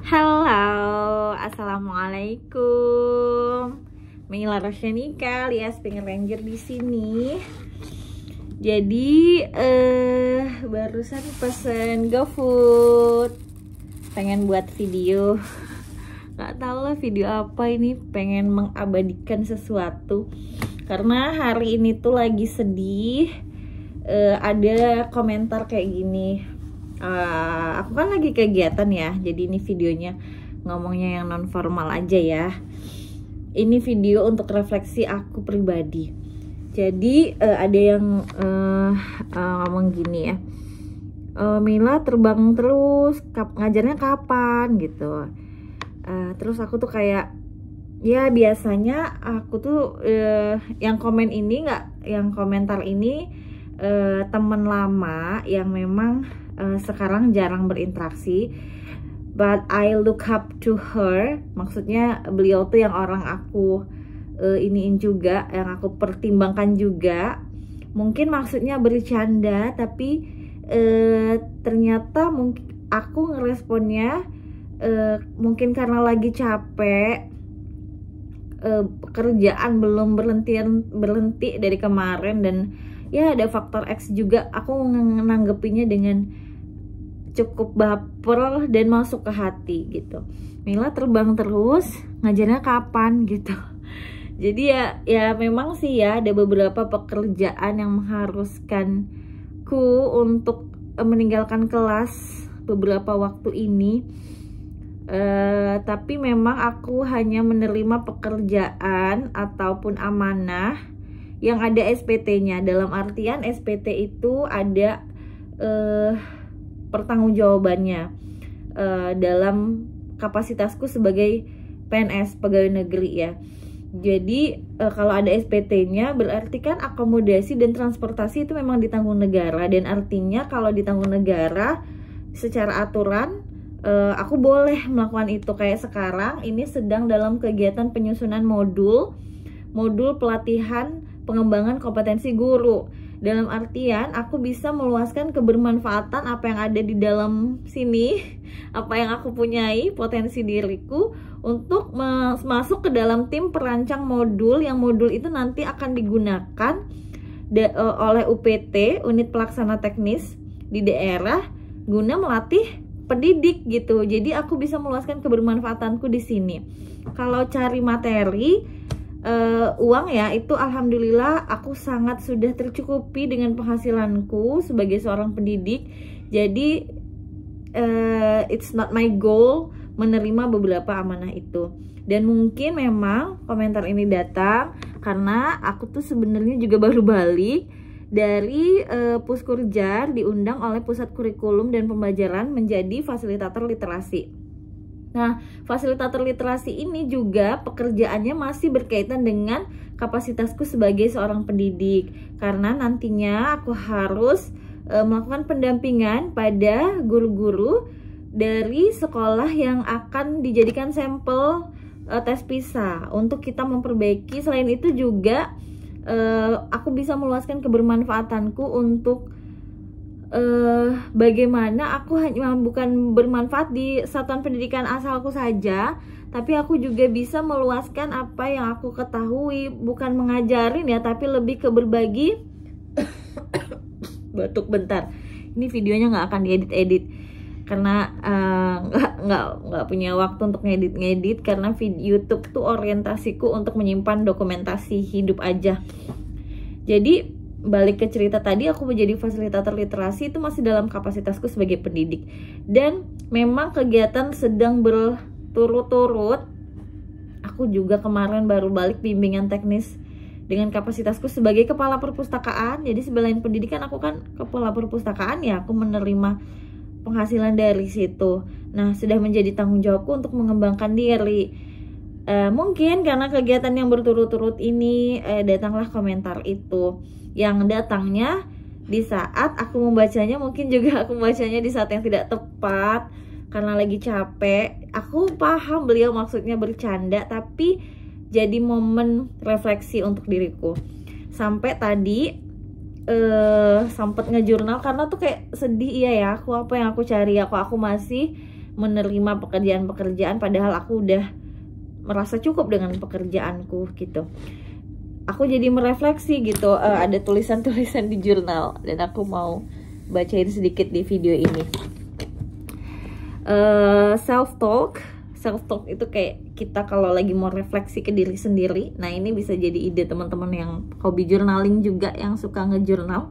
Halo, assalamualaikum. Mila Rosyanika alias Pink Ranger di sini. Jadi barusan pesen GoFood. Pengen buat video. Gak tau lah video apa ini. Pengen mengabadikan sesuatu. Karena hari ini tuh lagi sedih. Ada komentar kayak gini. Aku kan lagi kegiatan ya, jadi ini videonya ngomongnya yang non formal aja ya. Ini video untuk refleksi aku pribadi. Jadi ada yang ngomong gini ya, Mila terbang terus, ngajarnya kapan gitu. Terus aku tuh kayak, ya biasanya aku tuh yang komen ini yang komentar ini teman lama yang memang sekarang jarang berinteraksi, but I look up to her. Maksudnya beliau tuh yang orang aku iniin juga, yang aku pertimbangkan juga. Mungkin maksudnya bercanda, tapi ternyata mungkin aku ngeresponnya mungkin karena lagi capek, pekerjaan belum berhenti dari kemarin, dan ya ada faktor X juga. Aku menanggapinya dengan cukup baper dan masuk ke hati gitu. Mila terbang terus, ngajarnya kapan gitu. Jadi ya memang sih ya ada beberapa pekerjaan yang mengharuskanku untuk meninggalkan kelas beberapa waktu ini. Tapi memang aku hanya menerima pekerjaan ataupun amanah yang ada SPT-nya. Dalam artian SPT itu ada pertanggungjawabannya dalam kapasitasku sebagai PNS, pegawai negeri ya. Jadi kalau ada SPT-nya berarti kan akomodasi dan transportasi itu memang ditanggung negara, dan artinya kalau ditanggung negara secara aturan aku boleh melakukan itu. Kayak sekarang ini sedang dalam kegiatan penyusunan modul pelatihan pengembangan kompetensi guru. Dalam artian aku bisa meluaskan kebermanfaatan apa yang ada di dalam sini, apa yang aku punyai, potensi diriku untuk masuk ke dalam tim perancang modul, yang modul itu nanti akan digunakan oleh UPT, unit pelaksana teknis di daerah, guna melatih pendidik gitu. Jadi aku bisa meluaskan kebermanfaatanku di sini. Kalau cari materi uang ya, itu alhamdulillah aku sangat sudah tercukupi dengan penghasilanku sebagai seorang pendidik. Jadi it's not my goal menerima beberapa amanah itu. Dan mungkin memang komentar ini datang karena aku tuh sebenarnya juga baru balik dari Puskurjar, diundang oleh Pusat Kurikulum dan Pembelajaran menjadi fasilitator literasi. Nah, fasilitator literasi ini juga pekerjaannya masih berkaitan dengan kapasitasku sebagai seorang pendidik. Karena nantinya aku harus melakukan pendampingan pada guru-guru dari sekolah yang akan dijadikan sampel tes PISA untuk kita memperbaiki. Selain itu juga aku bisa meluaskan kebermanfaatanku untuk bagaimana aku hanya bukan bermanfaat di satuan pendidikan asalku saja, tapi aku juga bisa meluaskan apa yang aku ketahui, bukan mengajarin ya, tapi lebih ke berbagi. Batuk bentar, ini videonya nggak akan diedit karena nggak punya waktu untuk ngedit karena YouTube tuh orientasiku untuk menyimpan dokumentasi hidup aja. Jadi balik ke cerita tadi, aku menjadi fasilitator literasi itu masih dalam kapasitasku sebagai pendidik. Dan memang kegiatan sedang berturut-turut. Aku juga kemarin baru balik bimbingan teknis dengan kapasitasku sebagai kepala perpustakaan. Jadi selain pendidikan, aku kan kepala perpustakaan ya, aku menerima penghasilan dari situ. Nah, sudah menjadi tanggung jawabku untuk mengembangkan diri. Mungkin karena kegiatan yang berturut-turut ini datanglah komentar itu, yang datangnya di saat aku membacanya, mungkin juga aku membacanya di saat yang tidak tepat karena lagi capek. Aku paham beliau maksudnya bercanda, tapi jadi momen refleksi untuk diriku. Sampai tadi sempet ngejurnal karena tuh kayak sedih. Iya ya, aku apa yang aku cari, aku masih menerima pekerjaan-pekerjaan padahal aku udah merasa cukup dengan pekerjaanku gitu. Aku jadi merefleksi gitu, ada tulisan-tulisan di jurnal dan aku mau bacain sedikit di video ini. Self talk itu kayak kita kalau lagi mau refleksi ke diri sendiri. Nah, ini bisa jadi ide teman-teman yang hobi journaling juga, yang suka ngejurnal.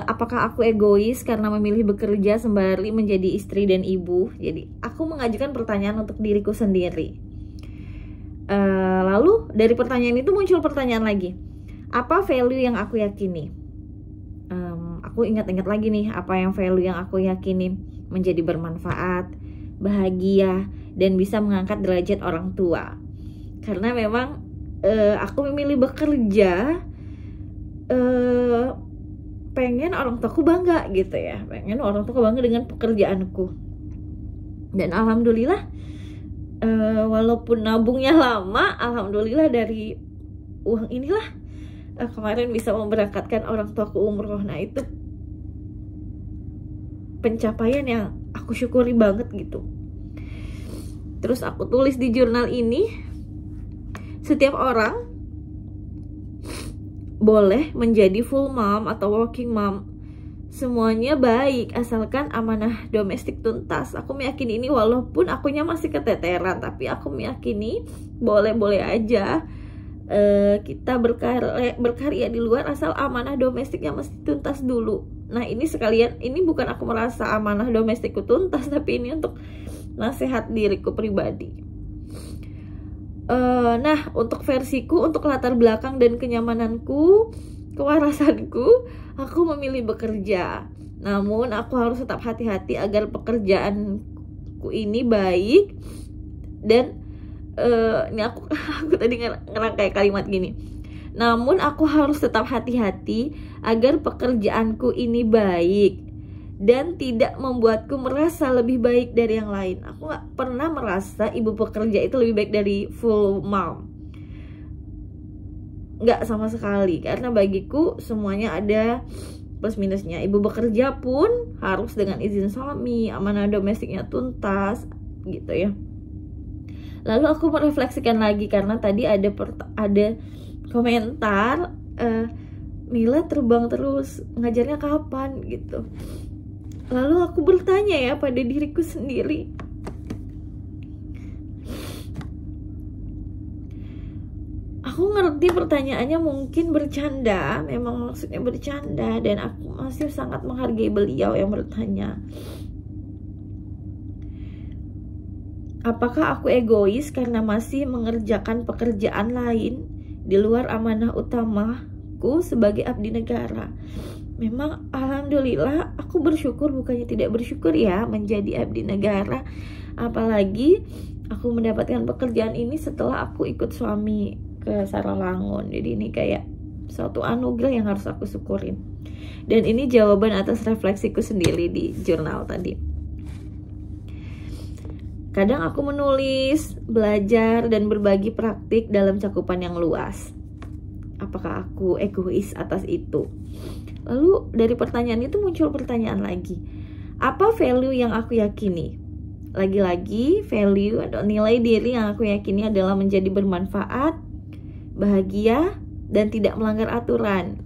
Apakah aku egois karena memilih bekerja sembari menjadi istri dan ibu? Jadi aku mengajukan pertanyaan untuk diriku sendiri. Lalu dari pertanyaan itu muncul pertanyaan lagi, apa value yang aku yakini? Aku ingat-ingat lagi nih, apa yang value yang aku yakini? Menjadi bermanfaat, bahagia, dan bisa mengangkat derajat orang tua. Karena memang aku memilih bekerja pengen orang tuaku bangga gitu ya, pengen orang tuaku bangga dengan pekerjaanku. Dan alhamdulillah, walaupun nabungnya lama, alhamdulillah dari uang inilah kemarin bisa memberangkatkan orang tuaku umroh. Nah, itu pencapaian yang aku syukuri banget gitu. Terus aku tulis di jurnal ini, setiap orang boleh menjadi full mom atau working mom, semuanya baik asalkan amanah domestik tuntas. Aku meyakini ini walaupun akunya masih keteteran, tapi aku meyakini boleh-boleh aja kita berkarya di luar asal amanah domestiknya mesti tuntas dulu. Nah, ini sekalian, ini bukan aku merasa amanah domestikku tuntas, tapi ini untuk nasihat diriku pribadi. Nah, untuk versiku, untuk latar belakang dan kenyamananku, kewarasanku, aku memilih bekerja. Namun aku harus tetap hati-hati agar pekerjaanku ini baik. Dan ini aku tadi ngerangkai kalimat gini. Namun aku harus tetap hati-hati agar pekerjaanku ini baik dan tidak membuatku merasa lebih baik dari yang lain. Aku gak pernah merasa ibu pekerja itu lebih baik dari full mom. Gak sama sekali. Karena bagiku semuanya ada plus minusnya. Ibu bekerja pun harus dengan izin suami, amanah domestiknya tuntas gitu ya. Lalu aku merefleksikan lagi karena tadi ada komentar, Mila terbang terus, ngajarnya kapan gitu. Lalu aku bertanya ya pada diriku sendiri, aku ngerti pertanyaannya mungkin bercanda, memang maksudnya bercanda, dan aku masih sangat menghargai beliau yang bertanya. Apakah aku egois karena masih mengerjakan pekerjaan lain di luar amanah utamaku sebagai abdi negara? Memang alhamdulillah aku bersyukur, bukannya tidak bersyukur ya, menjadi abdi negara. Apalagi aku mendapatkan pekerjaan ini setelah aku ikut suami ke Saralangun. Jadi ini kayak suatu anugerah yang harus aku syukurin. Dan ini jawaban atas refleksiku sendiri di jurnal tadi. Kadang aku menulis, belajar, dan berbagi praktik dalam cakupan yang luas. Apakah aku egois atas itu? Lalu dari pertanyaan itu muncul pertanyaan lagi. Apa value yang aku yakini? Lagi-lagi value atau nilai diri yang aku yakini adalah menjadi bermanfaat, bahagia, dan tidak melanggar aturan.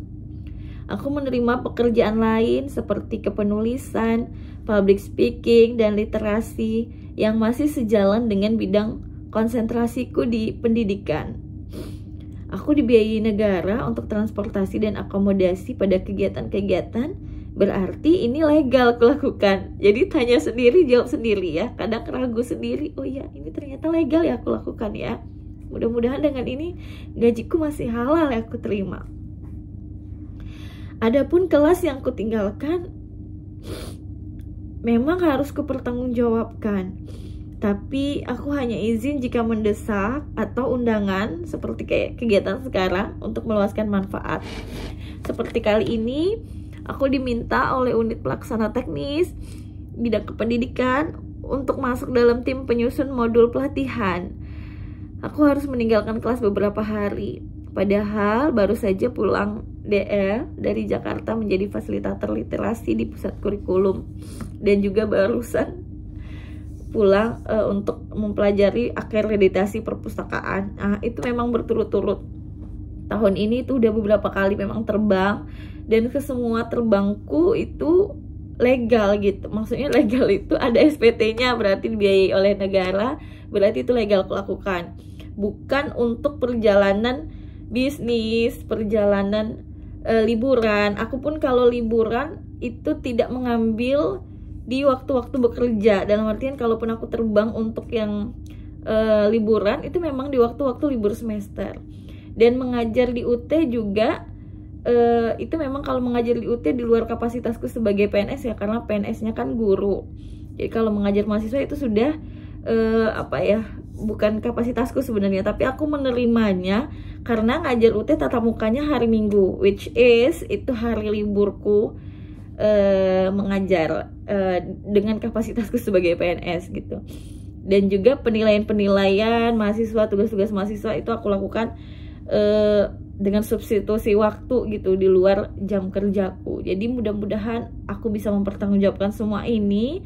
Aku menerima pekerjaan lain seperti kepenulisan, public speaking, dan literasi yang masih sejalan dengan bidang konsentrasiku di pendidikan. Aku dibiayai negara untuk transportasi dan akomodasi pada kegiatan-kegiatan, berarti ini legal kulakukan. Jadi tanya sendiri, jawab sendiri ya. Kadang ragu sendiri, oh ya ini ternyata legal ya aku lakukan ya. Mudah-mudahan dengan ini gajiku masih halal ya aku terima. Adapun kelas yang kutinggalkan memang harus kupertanggungjawabkan. Tapi aku hanya izin jika mendesak atau undangan seperti kayak kegiatan sekarang untuk meluaskan manfaat. Seperti kali ini, aku diminta oleh unit pelaksana teknis bidang kependidikan untuk masuk dalam tim penyusun modul pelatihan. Aku harus meninggalkan kelas beberapa hari. Padahal baru saja pulang DR dari Jakarta menjadi fasilitator literasi di pusat kurikulum. Dan juga barusan pulang untuk mempelajari akreditasi perpustakaan. Nah, itu memang berturut-turut. Tahun ini tuh udah beberapa kali memang terbang, dan ke semua terbangku itu legal gitu. Maksudnya legal itu ada SPT-nya, berarti dibiayai oleh negara, berarti itu legal aku lakukan. Bukan untuk perjalanan bisnis, perjalanan liburan. Aku pun kalau liburan itu tidak mengambil di waktu-waktu bekerja. Dalam artian kalaupun aku terbang untuk yang liburan, itu memang di waktu-waktu libur semester. Dan mengajar di UT juga itu memang kalau mengajar di UT di luar kapasitasku sebagai PNS ya, karena PNS-nya kan guru. Jadi kalau mengajar mahasiswa itu sudah bukan kapasitasku sebenarnya, tapi aku menerimanya karena ngajar UT tatap mukanya hari Minggu, which is itu hari liburku mengajar dengan kapasitasku sebagai PNS gitu. Dan juga penilaian-penilaian mahasiswa, tugas-tugas mahasiswa itu aku lakukan dengan substitusi waktu gitu di luar jam kerjaku. Jadi mudah-mudahan aku bisa mempertanggungjawabkan semua ini.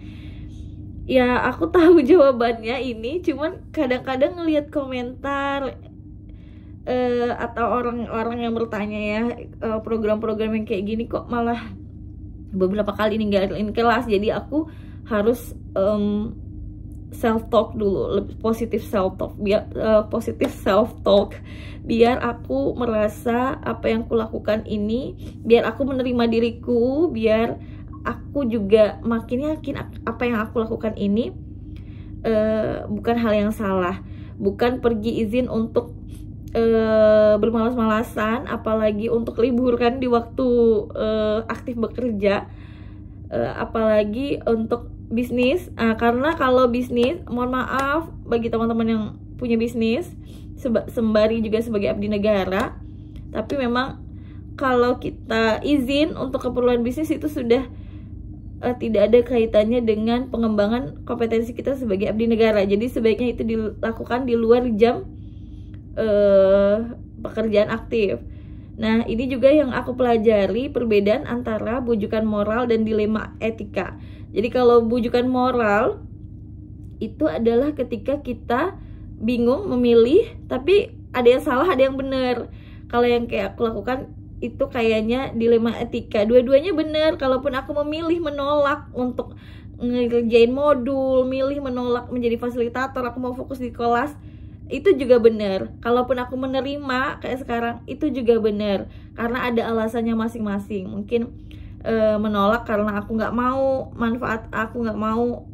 Ya aku tahu jawabannya ini, cuman kadang-kadang ngelihat komentar atau orang-orang yang bertanya ya, program-program yang kayak gini kok malah beberapa kali ninggalin kelas. Jadi aku harus self talk dulu, positif self talk, biar aku merasa apa yang aku lakukan ini, biar aku menerima diriku, biar aku juga makin yakin apa yang aku lakukan ini bukan hal yang salah, bukan pergi izin untuk bermalas-malasan, apalagi untuk liburan di waktu aktif bekerja, apalagi untuk bisnis. Karena kalau bisnis, mohon maaf bagi teman-teman yang punya bisnis, sembari juga sebagai abdi negara, tapi memang kalau kita izin untuk keperluan bisnis itu sudah tidak ada kaitannya dengan pengembangan kompetensi kita sebagai abdi negara. Jadi sebaiknya itu dilakukan di luar jam pekerjaan aktif. Nah, ini juga yang aku pelajari, perbedaan antara bujukan moral dan dilema etika. Jadi kalau bujukan moral itu adalah ketika kita bingung memilih, tapi ada yang salah, ada yang benar. Kalau yang kayak aku lakukan itu kayaknya dilema etika. Dua-duanya benar. Kalaupun aku memilih menolak untuk ngerjain modul, milih menolak menjadi fasilitator, aku mau fokus di kelas, itu juga benar. Kalaupun aku menerima kayak sekarang, itu juga benar, karena ada alasannya masing-masing. Mungkin menolak karena aku nggak mau manfaat, aku nggak mau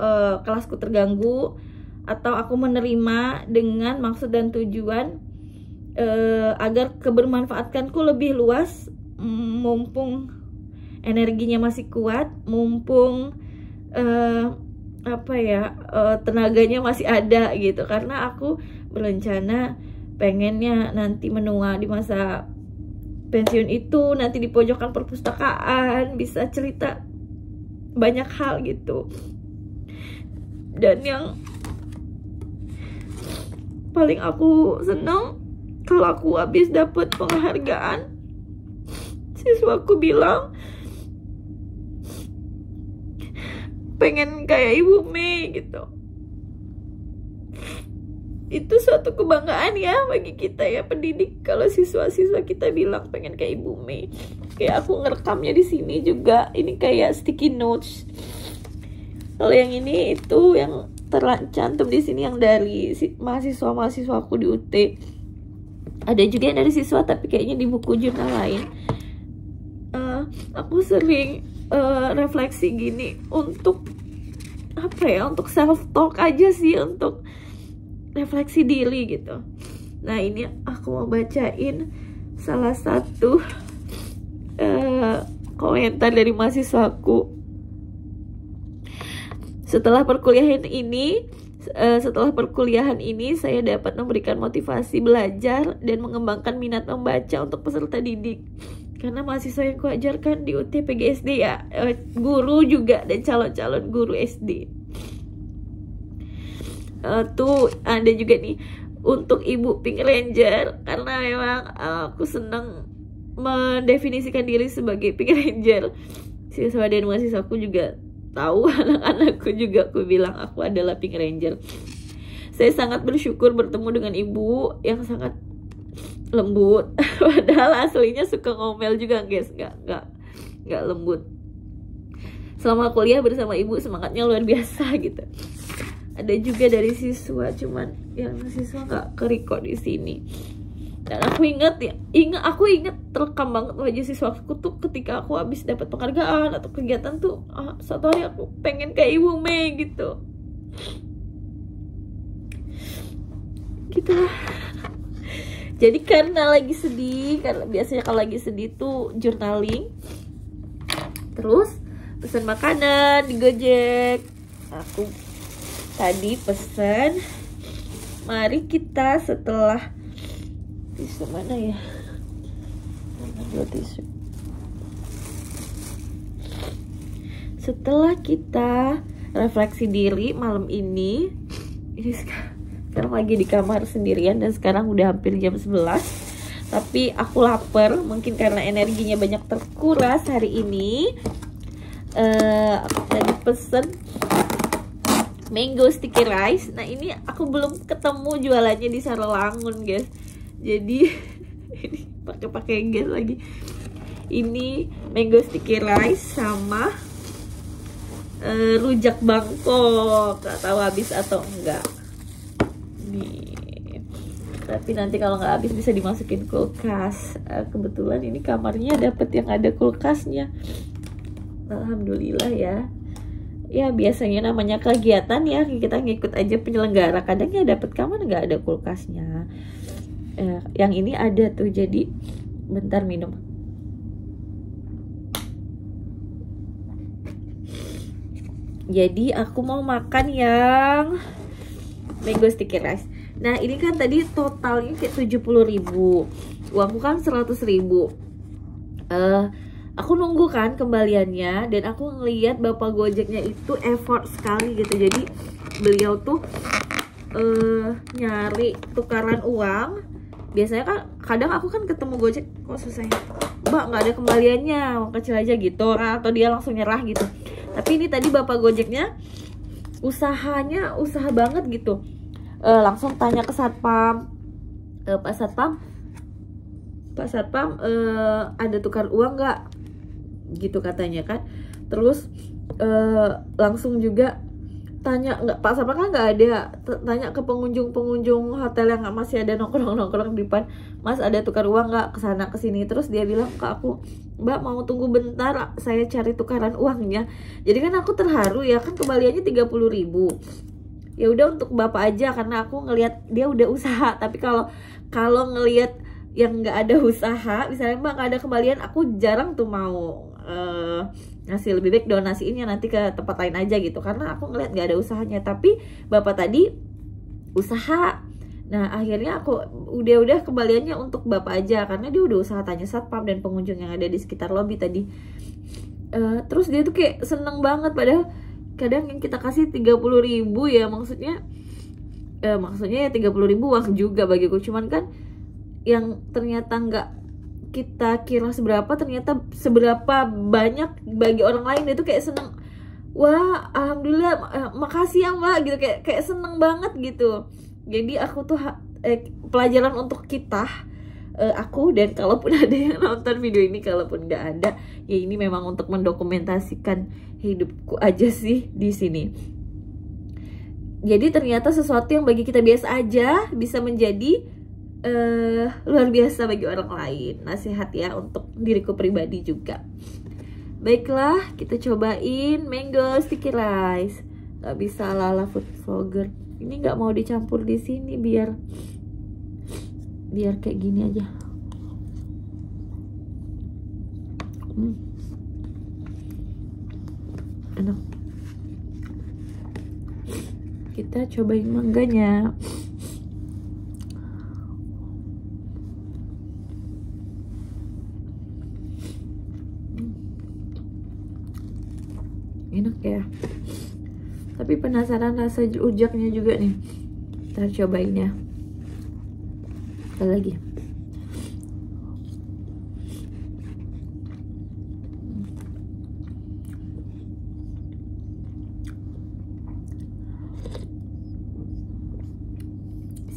kelasku terganggu, atau aku menerima dengan maksud dan tujuan agar kebermanfaatkanku lebih luas, mumpung energinya masih kuat, mumpung tenaganya masih ada gitu. Karena aku berencana pengennya nanti menua di masa pensiun itu, nanti di pojokan perpustakaan bisa cerita banyak hal gitu. Dan yang paling aku senang kalau aku habis dapat penghargaan, siswaku bilang pengen kayak Ibu Mei gitu. Itu suatu kebanggaan ya bagi kita ya pendidik, kalau siswa-siswa kita bilang pengen kayak Ibu Mei. Kayak aku ngerekamnya di sini juga, ini kayak sticky notes. Kalau yang ini itu yang tercantum di sini yang dari mahasiswa aku di UT. Ada juga yang dari siswa tapi kayaknya di buku jurnal lain. Aku sering refleksi gini untuk untuk self talk aja sih, untuk refleksi diri gitu. Nah, ini aku mau bacain salah satu komentar dari mahasiswaku. Setelah perkuliahan ini saya dapat memberikan motivasi belajar dan mengembangkan minat membaca untuk peserta didik. Karena mahasiswa yang kuajarkan di UT PGSD ya, guru juga dan calon-calon guru SD. Tuh ada juga nih untuk Ibu Pink Ranger, karena memang aku senang mendefinisikan diri sebagai Pink Ranger. Siswa dan mahasiswaku juga tahu anak-anakku juga aku bilang aku adalah Pink Ranger. Saya sangat bersyukur bertemu dengan ibu yang sangat lembut. Padahal aslinya suka ngomel juga guys, nggak lembut. Selama kuliah bersama ibu semangatnya luar biasa gitu. Ada juga dari siswa, cuman yang siswa nggak kerikot di sini. Dan aku ingat terekam banget wajah siswa aku tuh ketika aku habis dapat penghargaan atau kegiatan tuh, satu hari aku pengen kayak Ibu Mei gitu. Gitu lah. Jadi karena lagi sedih, karena biasanya kalau lagi sedih tuh journaling, terus pesan makanan di Gojek. Aku tadi pesan, mari kita setelah tisu mana ya? Mana tisu? Setelah kita refleksi diri malam ini sekarang lagi di kamar sendirian dan sekarang udah hampir jam 11. Tapi aku lapar, mungkin karena energinya banyak terkuras hari ini. Aku tadi pesen mango sticky rice. Nah ini aku belum ketemu jualannya di Saralangun guys. Jadi ini pakai gas lagi. Ini mango sticky rice sama rujak Bangkok. Gak tahu habis atau enggak. Nih. Tapi nanti kalau nggak habis bisa dimasukin kulkas. Kebetulan ini kamarnya dapet yang ada kulkasnya. Alhamdulillah ya. Ya biasanya namanya kegiatan ya, kita ngikut aja penyelenggara. Kadang ya dapet kamar nggak ada kulkasnya. Yang ini ada tuh, jadi bentar minum. Jadi aku mau makan yang mango sticky rice. Nah ini kan tadi totalnya kayak 70.000, uangku kan 100.000. Aku nunggu kan kembaliannya, dan aku ngeliat bapak Gojeknya itu effort sekali gitu. Jadi beliau tuh nyari tukaran uang. Biasanya kan kadang aku kan ketemu Gojek, kok susah ya, Mbak nggak ada kembaliannya, uang kecil aja gitu, atau dia langsung nyerah gitu. Tapi ini tadi bapak Gojeknya usahanya usaha banget gitu. Langsung tanya ke satpam, Pak Satpam ada tukar uang nggak gitu katanya kan. Terus langsung juga tanya, nggak, Pak Satpam kan nggak ada, tanya ke pengunjung hotel yang masih ada nongkrong di depan, Mas ada tukar uang nggak, kesana kesini. Terus dia bilang ke aku, Mbak mau tunggu bentar, saya cari tukaran uangnya. Jadi kan aku terharu ya, kan kembaliannya 30.000. Ya udah untuk bapak aja karena aku ngelihat dia udah usaha. Tapi kalau ngelihat yang nggak ada usaha, misalnya Mbak nggak ada kembalian, aku jarang tuh mau ngasih. Lebih baik donasiinnya nanti ke tempat lain aja gitu, karena aku ngelihat nggak ada usahanya. Tapi bapak tadi usaha. Nah akhirnya aku udah kembaliannya untuk bapak aja karena dia udah usaha, tanya satpam dan pengunjung yang ada di sekitar lobi tadi. Terus dia tuh kayak seneng banget, padahal kadang yang kita kasih 30.000 ya, maksudnya ya 30.000 uang juga bagiku. Cuman kan yang ternyata nggak kita kira seberapa, ternyata seberapa banyak bagi orang lain. Itu kayak seneng, wah alhamdulillah, makasih ya Mbak gitu, kayak seneng banget gitu. Jadi aku tuh pelajaran untuk kita, aku, dan kalaupun ada yang nonton video ini, kalaupun nggak ada ya ini memang untuk mendokumentasikan hidupku aja sih di sini. Jadi ternyata sesuatu yang bagi kita biasa aja bisa menjadi luar biasa bagi orang lain. Nasihat ya untuk diriku pribadi juga. Baiklah, kita cobain mango sticky rice. Gak bisa ala food vlogger. Ini nggak mau dicampur di sini biar kayak gini aja. Enak. Kita cobain mangganya. Enak ya. Tapi penasaran rasa rujaknya juga nih. Kita cobain ya. Sekali lagi.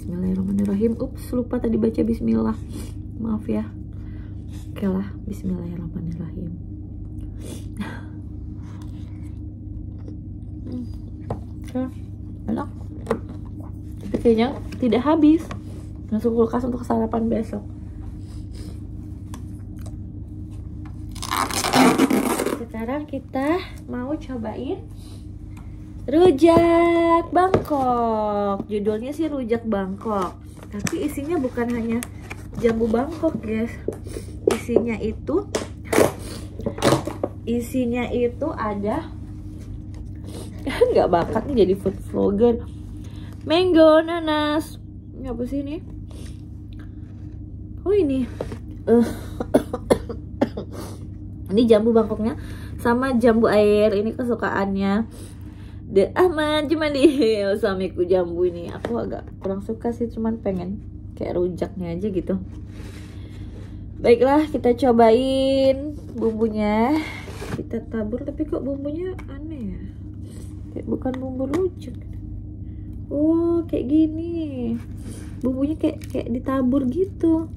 Bismillahirrahmanirrahim. Ups, lupa tadi baca bismillah. Maaf ya. Oke lah, bismillahirrahmanirrahim. Enak. Tapi kayaknya tidak habis. Masuk kulkas untuk sarapan besok. Sekarang kita mau cobain rujak Bangkok. Judulnya sih rujak Bangkok, tapi isinya bukan hanya jambu Bangkok, guys. Isinya itu ada nggak bakat nih jadi food vlogger. Mango, nanas. Ini apa sih ini? Oh ini. Ini jambu Bangkoknya sama jambu air. Ini kesukaannya The Ahmad Jumanil, suamiku. Jambu ini aku agak kurang suka sih, cuman pengen kayak rujaknya aja gitu. Baiklah, kita cobain bumbunya. Kita tabur, tapi kok bumbunya aneh ya, kayak bukan bumbu rujak. Oh, kayak gini bumbunya, kayak ditabur gitu.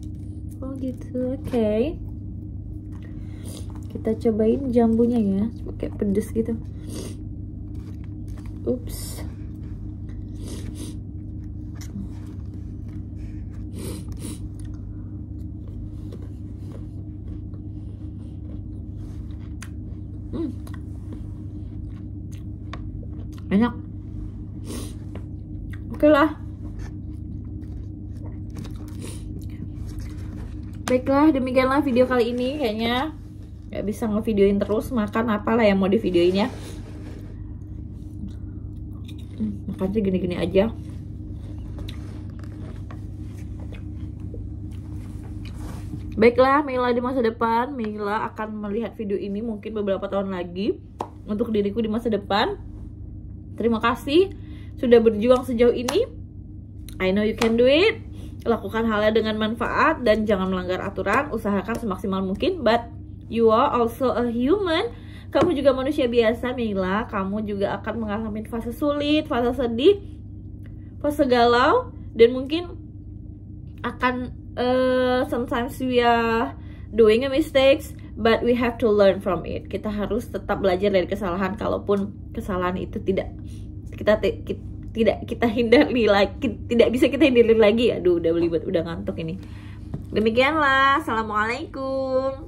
Oh gitu, oke. Kita cobain jambunya ya, kayak pedes gitu. Ups. Enak. Oke lah. Baiklah, demikianlah video kali ini. Kayaknya gak bisa ngevideoin terus makan, apalah yang mau divideoin ya. Makannya gini-gini aja. Baiklah, Mila di masa depan. Mila akan melihat video ini mungkin beberapa tahun lagi. Untuk diriku di masa depan, terima kasih sudah berjuang sejauh ini. I know you can do it. Lakukan halnya dengan manfaat dan jangan melanggar aturan. Usahakan semaksimal mungkin. But you are also a human. Kamu juga manusia biasa, Mila. Kamu juga akan mengalami fase sulit, fase sedih, fase galau, dan mungkin akan sometimes we are doing a mistakes, but we have to learn from it. Kita harus tetap belajar dari kesalahan, kalaupun kesalahan itu tidak kita hindari lagi, tidak bisa kita hindari lagi. Aduh, udah belibet, udah ngantuk ini. Demikianlah, assalamualaikum.